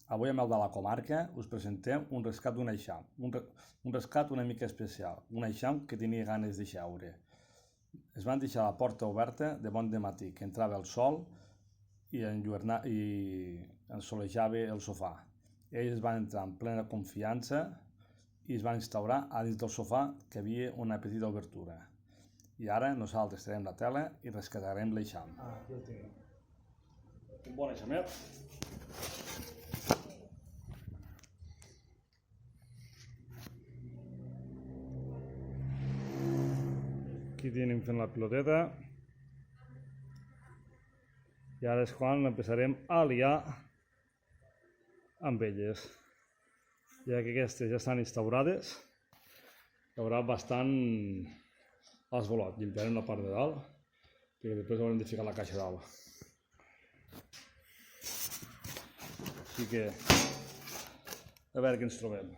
Avui amb el de la comarca us presentem un rescat d'un eixam, un rescat una mica especial, un eixam que tenia ganes de xaure. Es van deixar la porta oberta de bon dematí, que entrava el sol i ensolejava el sofà. Ells van entrar en plena confiança i es van instaurar a dins del sofà, que havia una petita obertura. I ara nosaltres traiem la tela i rescatarem l'eixam. Aquí el tenim. Un bon eixamet. Aquí tenim fent la piloteta. I ara és quan empezarem a liar amb elles. Ja que aquestes ja estan instaurades, hi haurà bastant esvolot. Limpiarem la part de dalt, perquè després haurem de ficar la caixa dalt. Així que, a veure què ens trobem.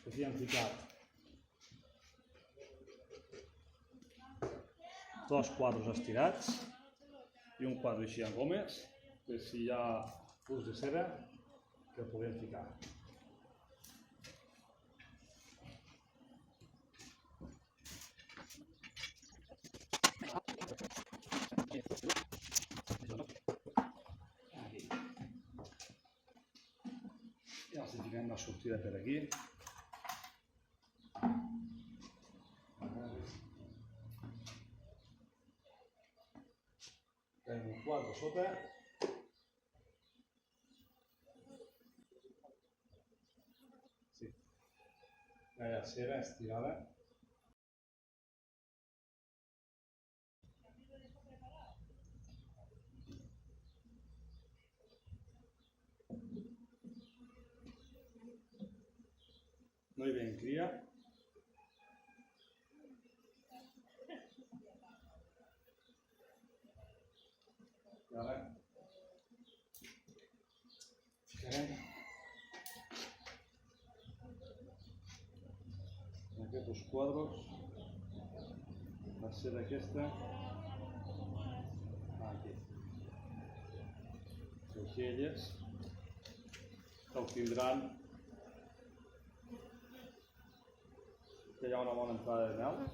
Aquí hem ficat dos quadres estirats i un quadre així amb gomes, que si hi ha punts de cera que el podem ficar. Aquí. I els fiquem la sortida per aquí. Tenim un quadre sota. Sí. La cera estirada. No hi ven cria. I ara ficarem en aquests quadres la cera aquesta aquí. Així elles obtindran que hi ha una bona entrada de mel.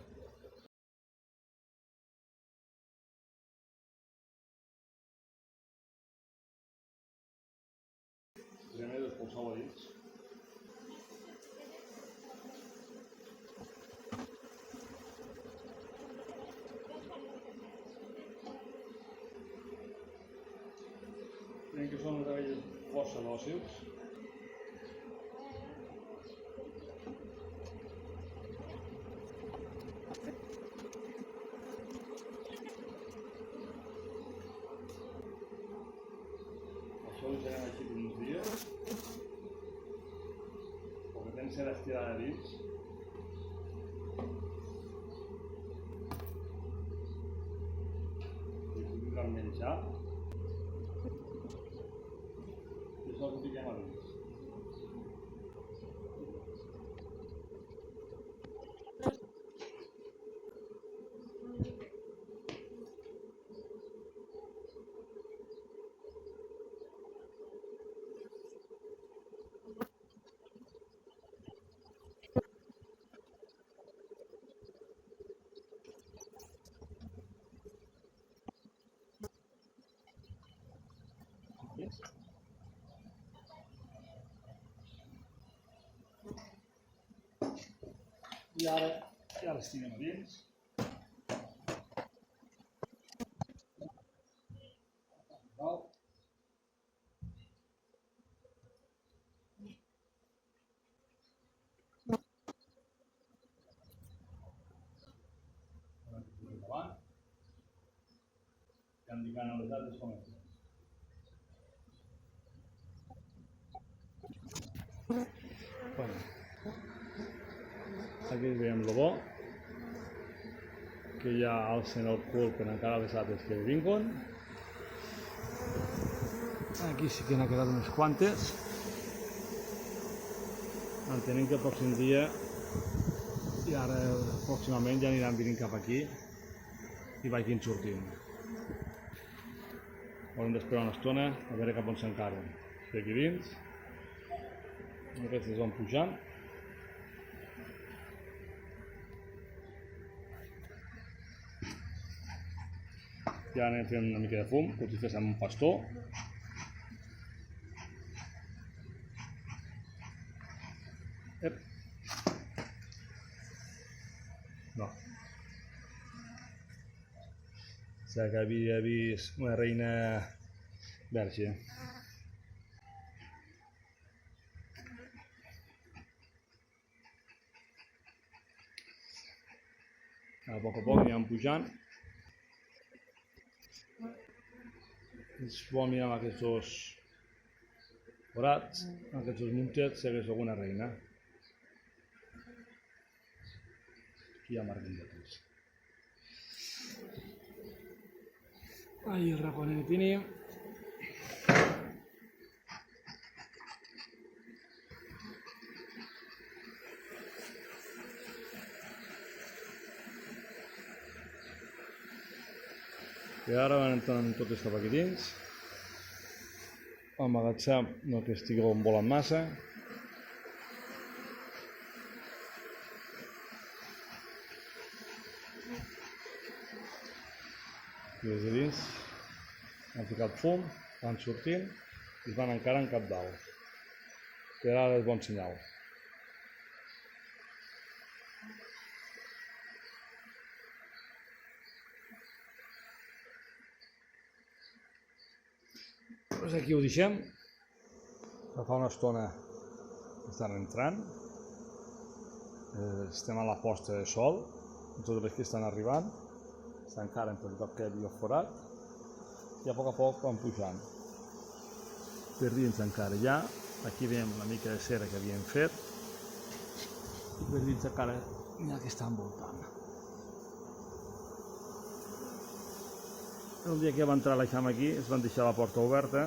Primer d'expulsar-ho a dins. Veiem que són uns abelles força dòcils. Això ho deixarem així per uns dies, perquè tenen cera estirada dins. I tindran menjar. I això ho fiquem a dins. I ara ja les tinguem a dins. Endavant. Que indicant les dades com és. Aquí veiem el bo, que ja alcen el cul per encara les altres que vinguen. Aquí sí que n'ha quedat unes quantes. Entenem que el pròxim dia I ara pròximament ja aniran venint cap aquí i vagin sortint. Haurem d'esperar una estona a veure cap on s'encarren. Estic aquí dins, aquests van pujant. Ja anem fent una mica de fum, com si féssim un pastor. Ep. No. Sé que havia vist una reina verge. A poc aniran pujant. És bo mirar amb aquests dos forats, amb aquests dos muntets, si hi hagués alguna reina. Aquí hi ha margen de pis. Ahí el raponete tiene. I ara van entrant tot això aquí dins. El magatzem no que estigui volant massa. I des de dins han ficat fum, van sortint i es van encara en cap dalt. Que ara és bon senyal. Doncs aquí ho deixem. Fa una estona que estan entrant. Estem a la posta de sol, totes les que estan arribant. S'encaren per tot que havia forat i a poc van pujant. Per dins encara hi ha, aquí veiem una mica de cera que havien fet i per dins encara hi ha que està envoltant. El dia que va entrar l'eixam aquí es van deixar la porta oberta,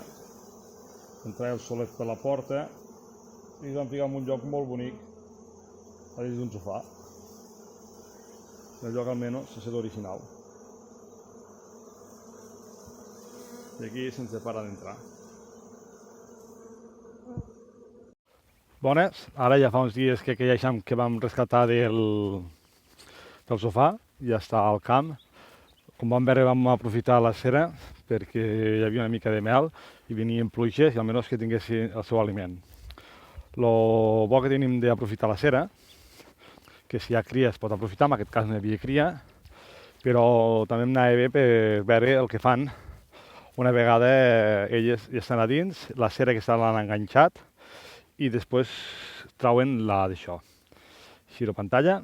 entrava el solet per la porta i es van ficar en un lloc molt bonic a dins d'un sofà. El lloc almenys és l'original. I aquí sense parar d'entrar. Bones, ara ja fa uns dies que aquell eixam que vam rescatar del sofà ja està al camp. Com vam veure vam aprofitar la cera perquè hi havia una mica de mel i venien pluges i almenys que tingués el seu aliment. El bo que tenim d'aprofitar la cera, que si hi ha cria es pot aprofitar, en aquest cas no hi havia cria, però també em anava bé per veure el que fan. Una vegada elles ja estan a dins, la cera que l'han enganxat i després trauen la d'això. Giro pantalla.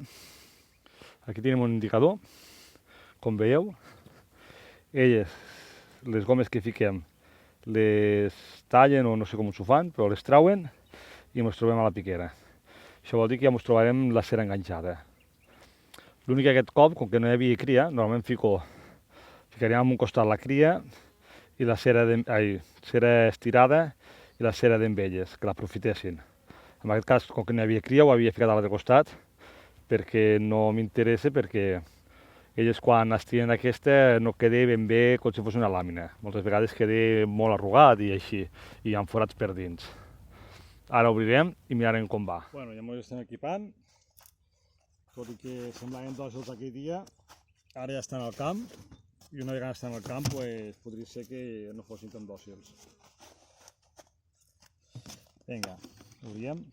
Aquí tenim un indicador, com veieu. Elles, les gomes que fiquem, les tallen o no sé com s'ho fan, però les trauen i ens trobem a la piquera. Això vol dir que ja ens trobarem la cera enganxada. L'únic que aquest cop, com que no hi havia cria, normalment ficaríem en un costat la cria i la cera estirada i la cera d'envelles, que l'aprofitessin. En aquest cas, com que no hi havia cria, ho havia ficat a l'altre costat perquè no m'interessa, perquè elles quan estiren aquesta no queda ben bé com si fos una làmina. Moltes vegades queda molt arrugat i així, i amb forats per dins. Ara obrirem i mirarem com va. Bueno, ja ens estem equipant, tot i que semblaven dòcils aquell dia, ara ja estan al camp. I una vegada estan al camp, podria ser que no fossin tan dòcils. Vinga, obrim.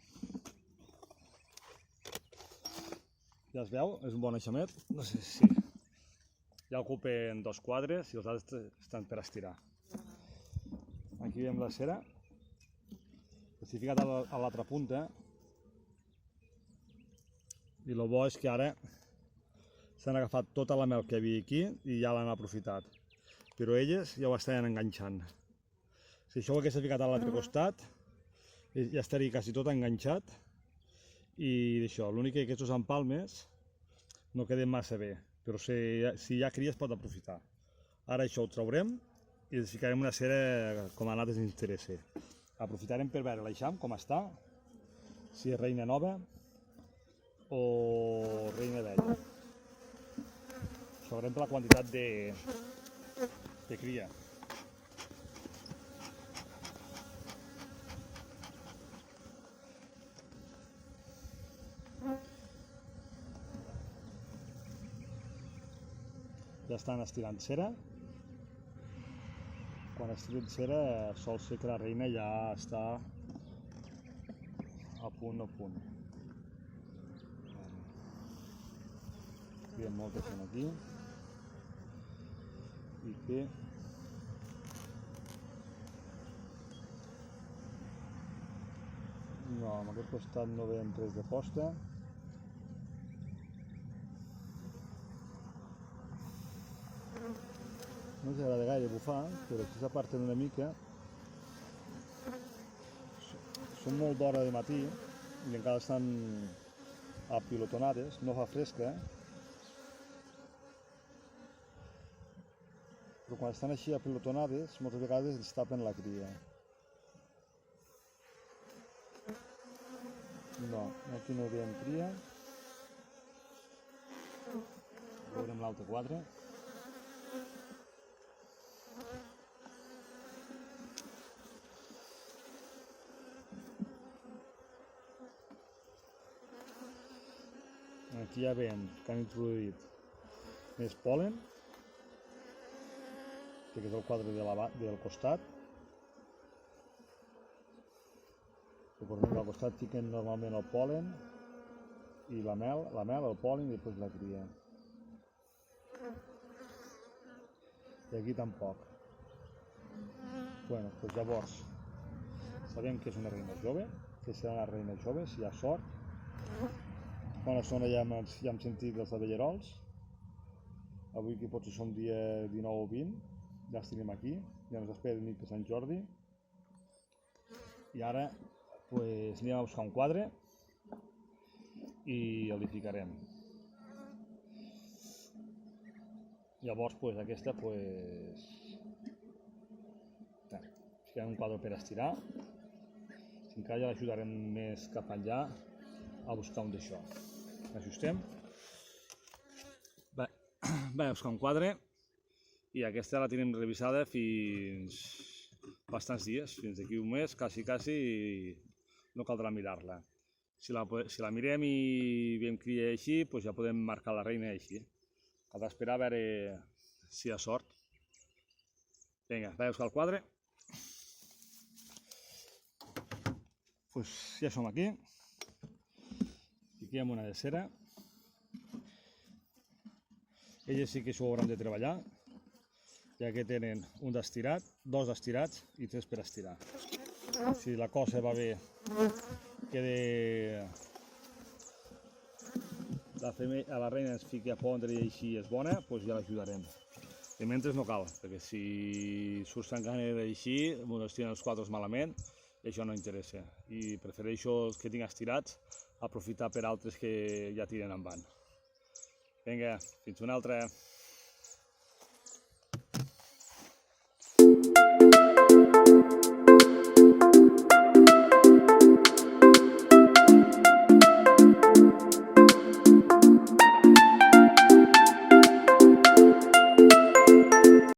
Ja es veu, és un bon eixamet. No sé si ja ocupen 2 quadres i els altres estan per estirar. Aquí veiem la cera. Estic ficat a l'altra punta. I el bo és que ara s'han agafat tota la mel que hi havia aquí i ja l'han aprofitat. Però elles ja ho estaven enganxant. Si això ho hagués ficat a l'altre costat, ja estaria quasi tot enganxat. I d'això, l'únic que aquests empalmes no queden massa bé, però si hi ha cria es pot aprofitar. Ara això ho traurem i ens ficarem una cera com a nosaltres ens interessa. Aprofitarem per veure l'eixam com està, si és reina nova, o reina vella. Sabrem per la quantitat de cria. Ja estan estirant cera. Quan estiren cera sol ser que la reina ja està a punt. Hi ha molta gent aquí. I que no, en aquest costat no veiem res de posta. No els agrada gaire bufar, però aquí s'aparten una mica. Són molt d'hora de matí i encara estan apilotonades, no fa fresca. Però quan estan així apilotonades, moltes vegades ens tapen la cria. No, aquí no veiem cria. Veurem l'altre quadre. Aquí ja veiem que han introduït més pol·len, que és el quadre del costat. Recordem que al costat fiquen normalment el pol·len i la mel, el pol·len i després la cria. I aquí tampoc. Bueno, doncs llavors sabem que és una reina jove, que serà una reina jove, si hi ha sort. Bona zona ja hem sentit els abellerols. Avui que potser som dia 19 o 20, ja els tenim aquí, ja ens espera nit de Sant Jordi. I ara anem a buscar un quadre i el ficarem. Llavors aquesta ficarem un quadre per estirar. Si encara ja l'ajudarem més cap enllà a buscar un d'això. Ajustem. Vaig a buscar un quadre i aquesta la tenim revisada fins bastants dies, fins d'aquí un mes, quasi, no caldrà mirar-la. Si la mirem i veiem que hi ha així, doncs ja podem marcar la reina així. Caldrà esperar a veure si hi ha sort. Vinga, vaig a buscar el quadre. Doncs ja som aquí. Fiquem una de cera. Elles sí que s'ho hauran de treballar, ja que tenen un d'estirat, dos d'estirats i tres per estirar. Si la cosa va bé, que a la reina es fiqui a pondre i així és bona, doncs ja l'ajudarem. De mentre no cal, perquè si surt sanganera així, es tiren els quadres malament, i això no interessa. I prefereixo els que tinc estirats, aprofitar per altres que ja tiren en van. Vinga, fins una altra.